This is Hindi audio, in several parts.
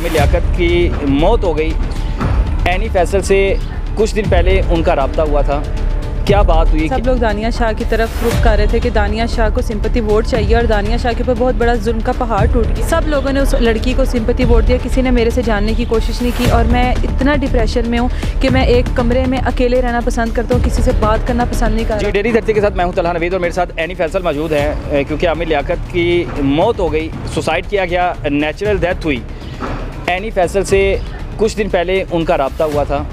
आमिर लियाकत की मौत हो गई। एनी फैसल से कुछ दिन पहले उनका रब्ता हुआ था, क्या बात हुई? सब लोग दानिया शाह की तरफ रुख कर रहे थे कि दानिया शाह को सिंपैथी वोट चाहिए और दानिया शाह के ऊपर बहुत बड़ा जुल्म का पहाड़ टूट गया। सब लोगों ने उस लड़की को सिंपैथी वोट दिया, किसी ने मेरे से जानने की कोशिश नहीं की। और मैं इतना डिप्रेशन में हूँ कि मैं एक कमरे में अकेले रहना पसंद करता हूँ, किसी से बात करना पसंद नहीं करता। डेरी धरती के साथ मैं हूँ तलहा नवीद और मेरे साथ एनी फैसल मौजूद है, क्योंकि आमिर लियाकत की मौत हो गई, सुसाइड किया गया, नेचुरल डेथ हुई। एनी फैसल से कुछ दिन पहले उनका रब्ता हुआ था,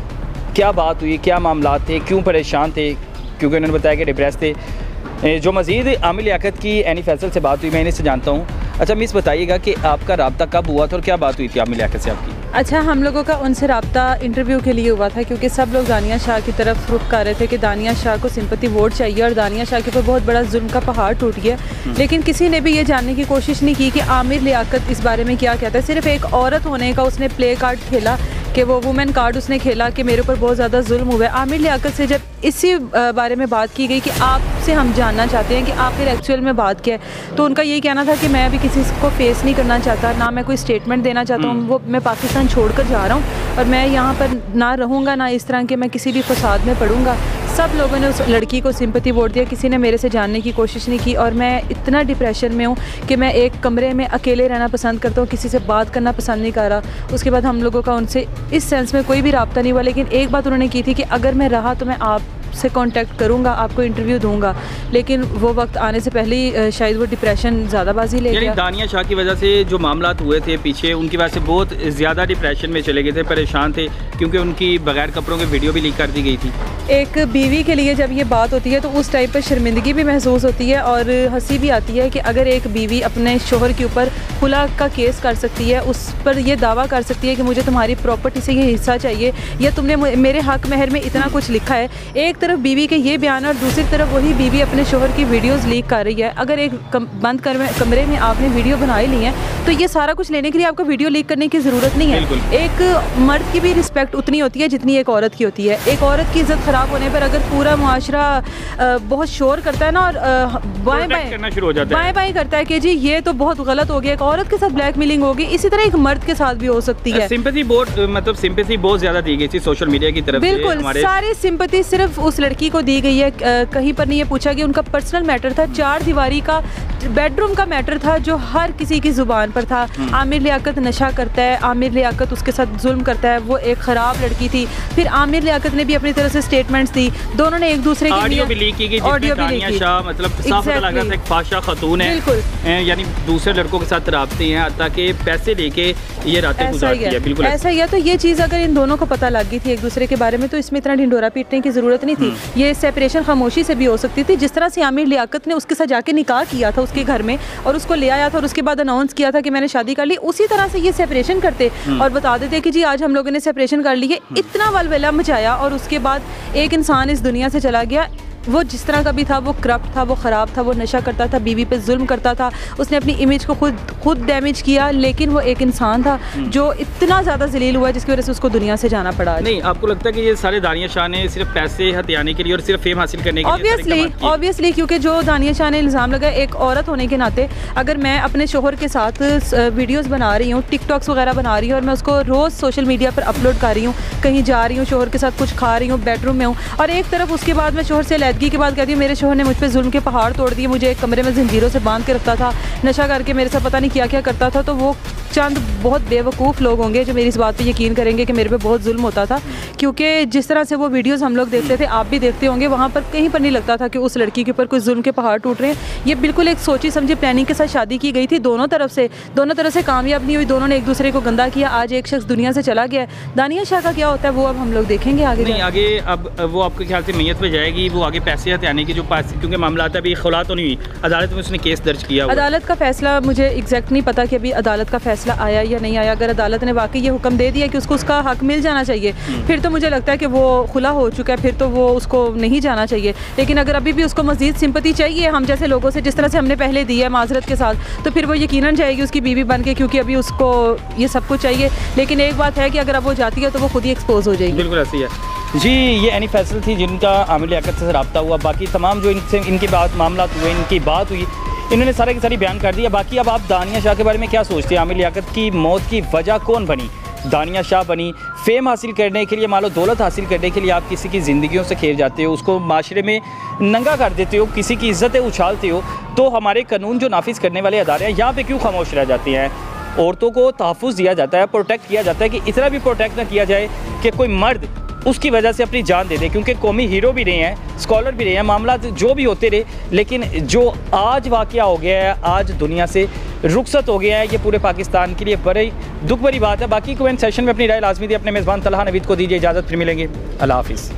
क्या बात हुई, क्या मामला थे, क्यों परेशान थे? क्योंकि उन्होंने बताया कि डिप्रेस थे। जो मज़ीद आमिर लियाकत की एनी फैसल से बात हुई, मैं इन्हीं से जानता हूँ। अच्छा मिस, बताइएगा कि आपका रब्ता कब हुआ था और क्या बात हुई थी आमिर लियाकत से आपकी? अच्छा, हम लोगों का उनसे रब्ता इंटरव्यू के लिए हुआ था, क्योंकि सब लोग दानिया शाह की तरफ रुख कर रहे थे कि दानिया शाह को सिंपैथी वोट चाहिए और दानिया शाह के ऊपर बहुत बड़ा जुल्म का पहाड़ टूट गया। लेकिन किसी ने भी ये जानने की कोशिश नहीं की कि आमिर लियाकत इस बारे में क्या कहता है। सिर्फ एक औरत होने का उसने प्ले कार्ड खेला कि वो वुमेन कार्ड उसने खेला कि मेरे ऊपर बहुत ज़्यादा जुल्म हुआ है। आमिर लियाकत से जब इसी बारे में बात की गई कि आपसे हम जानना चाहते हैं कि आखिर एक्चुअल में बात क्या है, तो उनका यही कहना था कि मैं अभी किसी को फेस नहीं करना चाहता, ना मैं कोई स्टेटमेंट देना चाहता हूँ। वो मैं पाकिस्तान छोड़कर जा रहा हूँ और मैं यहाँ पर ना रहूँगा, ना इस तरह के मैं किसी भी फसाद में पढ़ूँगा। सब लोगों ने उस लड़की को सिंपैथी वोट दिया, किसी ने मेरे से जानने की कोशिश नहीं की। और मैं इतना डिप्रेशन में हूँ कि मैं एक कमरे में अकेले रहना पसंद करता हूँ, किसी से बात करना पसंद नहीं कर रहा। उसके बाद हम लोगों का उनसे इस सेंस में कोई भी रब्ता नहीं हुआ, लेकिन एक बात उन्होंने की थी कि अगर मैं रहा तो मैं आपसे कांटेक्ट करूंगा, आपको इंटरव्यू दूंगा। लेकिन वो वक्त आने से पहले ही शायद वो डिप्रेशन ज़्यादाबाजी ले गया। दानिया शाह की वजह से जो मामला हुए थे पीछे, उनकी वजह से बहुत ज़्यादा डिप्रेशन में चले गए थे, परेशान थे, क्योंकि उनकी बगैर कपड़ों की वीडियो भी लीक कर दी गई थी। एक बीवी के लिए जब ये बात होती है तो उस टाइप पर शर्मिंदगी भी महसूस होती है और हंसी भी आती है कि अगर एक बीवी अपने शोहर के ऊपर खुला का केस कर सकती है, उस पर ये दावा कर सकती है कि मुझे तुम्हारी प्रॉपर्टी से ये हिस्सा चाहिए या तुमने मेरे हक महर में इतना कुछ लिखा है। एक तरफ बीवी के ये बयान और दूसरी तरफ वही बीवी अपने शोहर की वीडियोज़ लीक कर रही है। अगर एक बंद कमरे में आपने वीडियो बनाई ली है तो ये सारा कुछ लेने के लिए आपको वीडियो लीक करने की ज़रूरत नहीं है। एक मर्द की भी रिस्पेक्ट उतनी होती है जितनी एक औरत की होती है। एक औरत की इज्जत खराब होने पर अगर पूरा मुआशरा बहुत शोर करता है ना और बाएं बाएं करता है कि जी ये तो बहुत गलत हो गया, एक औरत के साथ ब्लैकमेलिंग होगी, इसी तरह एक मर्द के साथ भी हो सकती है। सिंपैथी वोट मतलब सिंपैथी बहुत ज्यादा दी गई थी सोशल मीडिया की तरफ। बिल्कुल, सारी सिंपैथी सिर्फ उस लड़की को दी गई है। कहीं पर नहीं ये पूछा कि उनका पर्सनल मैटर था, चार दीवारी का बेडरूम का मैटर था जो हर किसी की जुबान पर था। आमिर लियाकत नशा करता है, आमिर लियाकत उसके साथ जुल्म करता है, वो एक ख़राब लड़की थी। फिर आमिर लियाकत ने भी अपनी तरफ से स्टेटमेंट्स दी, दोनों ने एक दूसरे की ऑडियो भी लीक की गई, जिसमें दानिया शाह मतलब साफ पता लगा था एक फाशा खतून है, बिल्कुल, यानी दूसरे लड़कों के साथ राब्ते हैं, ताकि पैसे लेके ये रातें गुजारती है। बिल्कुल ऐसा ही है। तो ये चीज़ अगर इन दोनों को पता लग गई थी एक दूसरे के बारे में तो इसमें इतना ढिंडोरा पीटने की ज़रूरत नहीं थी। ये सेपरेशन खामोशी से भी हो सकती थी, जिस तरह से आमिर लियाकत ने उसके साथ जाके निकाह किया था उसके घर में और उसको ले आया था और उसके बाद अनाउंस किया था कि मैंने शादी कर ली, उसी तरह से ये सेपरेशन करते और बता देते कि जी आज हम लोगों ने सेपरेशन कर ली है। इतना वलवला मचाया और उसके बाद एक इंसान इस दुनिया से चला गया। वो जिस तरह का भी था, वो करप्ट था, वो ख़राब था, वो नशा करता था, बीवी पे जुल्म करता था, उसने अपनी इमेज को खुद डैमेज किया। लेकिन वो एक इंसान था जो इतना ज़्यादा जलील हुआ जिसकी वजह से उसको दुनिया से जाना पड़ा। नहीं, आपको लगता है कि ये सारे दानिया शाह ने सिर्फ पैसे हथियाने के लिए और सिर्फ फेम हासिल करने के लिए? ऑब्वियसली, क्योंकि जो दानिया शाह ने इल्ज़ाम लगाया, एक औरत होने के नाते अगर मैं अपने शोहर के साथ वीडियोज़ बना रही हूँ, टिकटॉक्स वगैरह बना रही हूँ और मैं उसको रोज़ सोशल मीडिया पर अपलोड कर रही हूँ, कहीं जा रही हूँ, शोहर के साथ कुछ खा रही हूँ, बेडरूम में हूँ, और एक तरफ उसके बाद मैं शोहर से अलहदगी के बाद कहती हूँ मेरे शोहर ने मुझ पे जुल्म के पहाड़ तोड़ दिए, मुझे एक कमरे में जंजीरों से बांध के रखता था, नशा करके मेरे साथ पता नहीं क्या क्या करता था। तो वो चंद बहुत बेवकूफ़ लोग होंगे जो मेरी इस बात पे यकीन करेंगे कि मेरे पे बहुत जुल्म होता था, क्योंकि जिस तरह से वो वीडियोस हम लोग देखते थे, आप भी देखते होंगे, वहाँ पर कहीं पर नहीं लगता था कि उस लड़की के ऊपर कोई जुल्म के पहाड़ टूट रहे हैं। ये बिल्कुल एक सोची समझी प्लानिंग के साथ शादी की गई थी, दोनों तरफ से कामयाब नहीं हुई, दोनों ने एक दूसरे को गंदा किया। आज एक शख्स दुनिया से चला गया है। दानिया शाह का क्या होता है वो अब हम लोग देखेंगे आगे। नहीं, आगे अब वो आपके ख्याल से मैयत पे जाएगी, वो आगे पैसे हथियाने की जो पास, क्योंकि मामला अभी खुला तो नहीं हुई, अदालत में उसने केस दर्ज किया। अदालत का फैसला मुझे एग्जैक्ट नहीं पता कि अभी अदालत का फैसला आया या नहीं आया। अगर अदालत ने वाकई ये हुक्म दे दिया कि उसको उसका हक मिल जाना चाहिए, फिर तो मुझे लगता है कि वो खुला हो चुका है, फिर तो वो उसको नहीं जाना चाहिए। लेकिन अगर अभी भी उसको मज़ीद सिंपैथी चाहिए हम जैसे लोगों से, जिस तरह से हमने पहले दी है माजरत के साथ, तो फिर वो यकीनन जाएगी उसकी बीवी बन के, क्योंकि अभी उसको ये सब कुछ चाहिए। लेकिन एक बात है कि अगर अब वो जाती है तो वो खुद ही एक्सपोज हो जाएगी। बिल्कुल ऐसी है जी। ये एनी फैसल थी जिनका आमिर लियाकत से रब्ता हुआ। बाकी तमाम जो इनसे इनके बाद मामला हुए, इनकी बात हुई, इन्होंने सारा की सारी बयान कर दिया। बाकी अब आप दानिया शाह के बारे में क्या सोचते हैं? आमिर लियाकत की मौत की वजह कौन बनी? दानिया शाह बनी। फेम हासिल करने के लिए, मान लो दौलत हासिल करने के लिए आप किसी की ज़िंदगियों से खेल जाते हो, उसको माशरे में नंगा कर देते हो, किसी की इज़्ज़तें उछालते हो, तो हमारे कानून जो नाफिज़ करने वाले अदारे हैं यहाँ पे क्यों खामोश रह जाते हैं? औरतों को तहफ़्फ़ुज़ दिया जाता है, प्रोटेक्ट किया जाता है कि इतना भी प्रोटेक्ट ना किया जाए कि कोई मर्द उसकी वजह से अपनी जान दे दे, क्योंकि कौमी हीरो भी रहे हैं, स्कॉलर भी रहे हैं, मामला जो भी होते रहे, लेकिन जो आज वाक़या हो गया है, आज दुनिया से रुखसत हो गया है, ये पूरे पाकिस्तान के लिए बड़ी दुख भरी बात है। बाकी कमेंट सेशन में अपनी राय लाजमी दी। अपने मेज़बान तलहा नवीद को दीजिए इजाज़त, फिर मिलेंगे। अल्लाह हाफ़िज़।